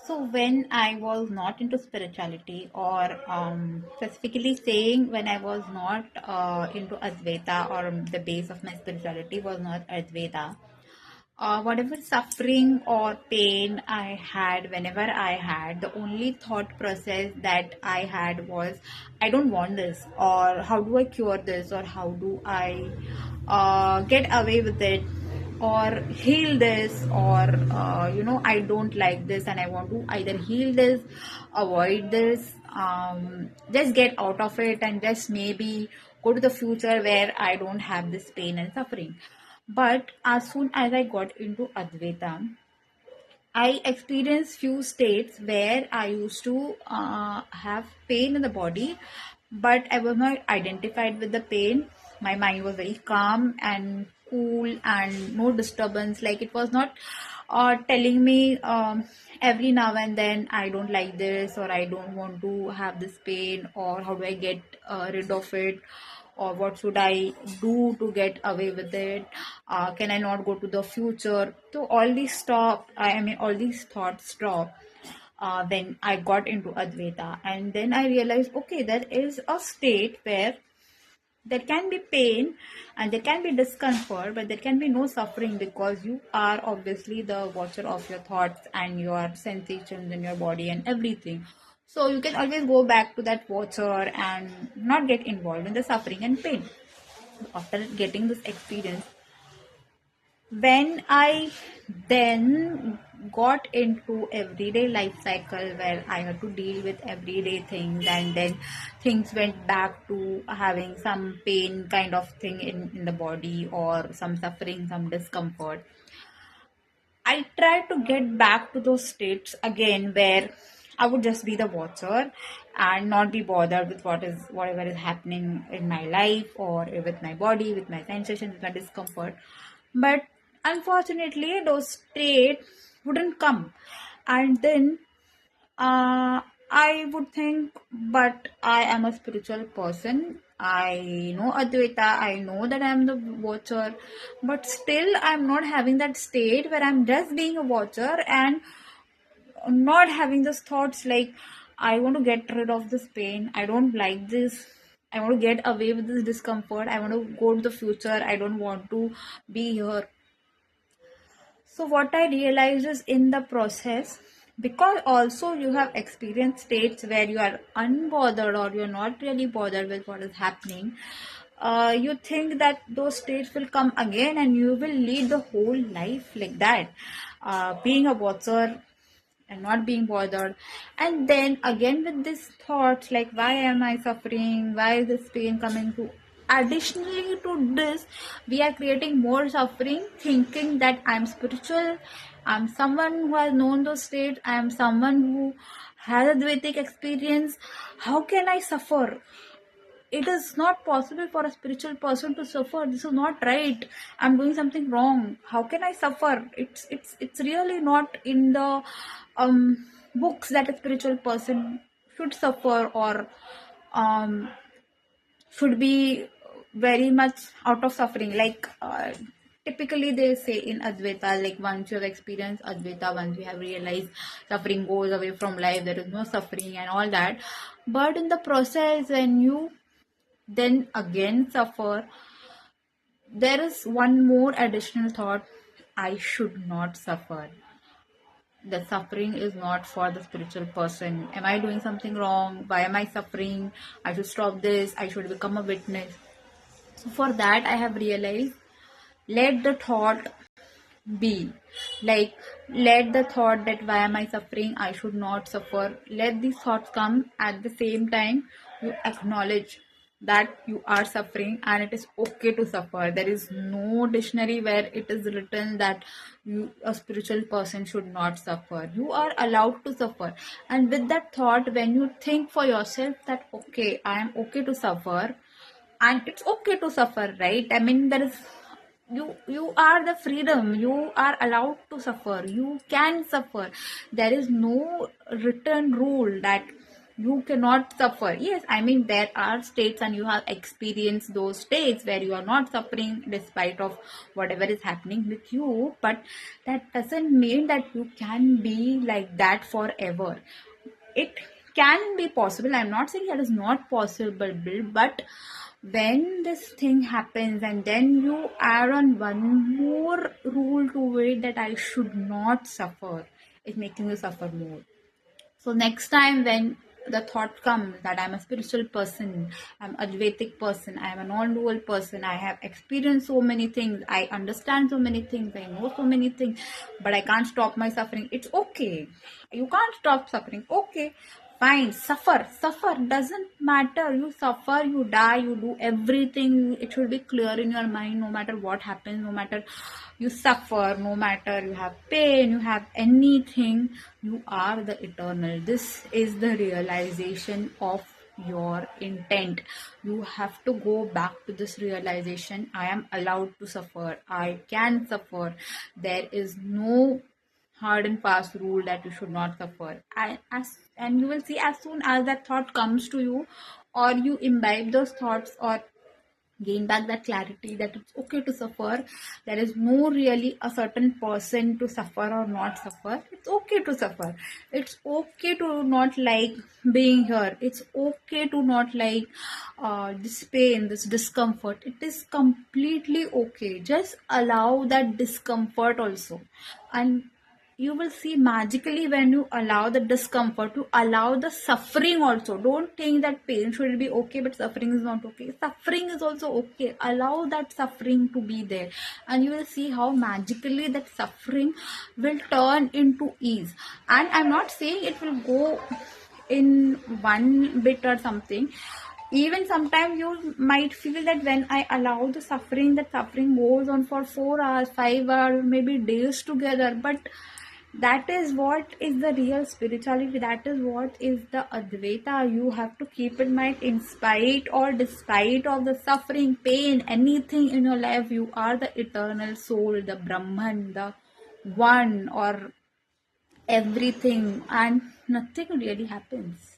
So when I was not into spirituality, or specifically saying when I was not into Advaita, or the base of my spirituality was not Advaita, whatever suffering or pain I had, whenever I had, the only thought process that I had was, I don't want this, or how do I cure this, or how do I get away with it, or heal this, or I don't like this and I want to either heal this, avoid this, just get out of it, and just maybe go to the future where I don't have this pain and suffering. But as soon as I got into Advaita, I experienced few states where I used to have pain in the body, but I was not identified with the pain. My mind was very calm and cool and no disturbance. Like, it was not telling me every now and then, I don't like this, or I don't want to have this pain, or how do I get rid of it, or what should I do to get away with it? Can I not go to the future? So all these stop. I mean, all these thoughts stop when I got into Advaita, and then I realized, okay, there is a state where there can be pain and there can be discomfort, but there can be no suffering, because you are obviously the watcher of your thoughts and your sensations in your body and everything. So you can always go back to that watcher and not get involved in the suffering and pain. After getting this experience, when I then got into everyday life cycle where I had to deal with everyday things, and then things went back to having some pain kind of thing in the body, or some suffering, some discomfort, I tried to get back to those states again where I would just be the watcher and not be bothered with whatever is happening in my life, or with my body, with my sensations, with my discomfort. But unfortunately, those states wouldn't come. And then I would think, but I am a spiritual person. I know Advaita, I know that I am the watcher, but still I'm not having that state where I'm just being a watcher and not having those thoughts like, I want to get rid of this pain, I don't like this, I want to get away with this discomfort, I want to go to the future, I don't want to be here. So what I realized is, in the process, because also you have experienced states where you are unbothered, or you're not really bothered with what is happening, you think that those states will come again and you will lead the whole life like that, being a watcher and not being bothered. And then again with these thoughts like, why am I suffering, why is this pain coming to, additionally to this, we are creating more suffering, thinking that I'm spiritual, I'm someone who has known those states, I am someone who has Advaitic experience, how can I suffer? It is not possible for a spiritual person to suffer. This is not right. I'm doing something wrong. How can I suffer? It's really not in the books that a spiritual person should suffer, or um should be very much out of suffering. Like, typically they say in Advaita, like, once you have experienced Advaita, once you have realized suffering goes away from life, there is no suffering and all that. But in the process, when you then again suffer, there is one more additional thought: I should not suffer. The suffering is not for the spiritual person. Am I doing something wrong? Why am I suffering? I should stop this. I should become a witness. So for that, I have realized, let the thought be. Like, let the thought that why am I suffering? I should not suffer. Let these thoughts come. At the same time, you acknowledge that you are suffering and it is okay to suffer. There is no dictionary where it is written that a spiritual person should not suffer. You are allowed to suffer. And with that thought, when you think for yourself that, okay, I am okay to suffer, and it's okay to suffer, right? I mean, there is, you are the freedom, you are allowed to suffer, you can suffer. There is no written rule that You cannot suffer. Yes, I mean, there are states and you have experienced those states where you are not suffering despite of whatever is happening with you, but that doesn't mean that you can be like that forever. It can be possible. I'm not saying that is not possible, but when this thing happens and then you add on one more rule to it, that I should not suffer, it's making you suffer more. So next time when the thought comes that I'm a spiritual person, I'm a Advaitic person, I'm a non-dual person, I have experienced so many things, I understand so many things, I know so many things, but I can't stop my suffering. It's okay. You can't stop suffering. Okay. Fine, suffer, doesn't matter. You suffer, you die, you do everything. It should be clear in your mind, no matter what happens, no matter you suffer, no matter you have pain, you have anything, you are the eternal. This is the realization of your intent. You have to go back to this realization. I am allowed to suffer, I can suffer. There is no hard and fast rule that you should not suffer. And you will see, as soon as that thought comes to you, or you imbibe those thoughts, or gain back that clarity that it's okay to suffer. There is no really a certain person to suffer or not suffer. It's okay to suffer. It's okay to not like being here. It's okay to not like this pain, this discomfort. It is completely okay. Just allow that discomfort also. And you will see magically, when you allow the discomfort, you allow the suffering also. Don't think that pain should be okay but suffering is not okay. Suffering is also okay. Allow that suffering to be there, and you will see how magically that suffering will turn into ease. And I'm not saying it will go in one bit or something. Even sometimes you might feel that when I allow the suffering, that suffering goes on for 4 hours, 5 hours, maybe days together. But that is what is the real spirituality. That is what is the Advaita. You have to keep in mind, in spite or despite of the suffering, pain, anything in your life, you are the eternal soul, the Brahman, the one, or everything, and nothing really happens.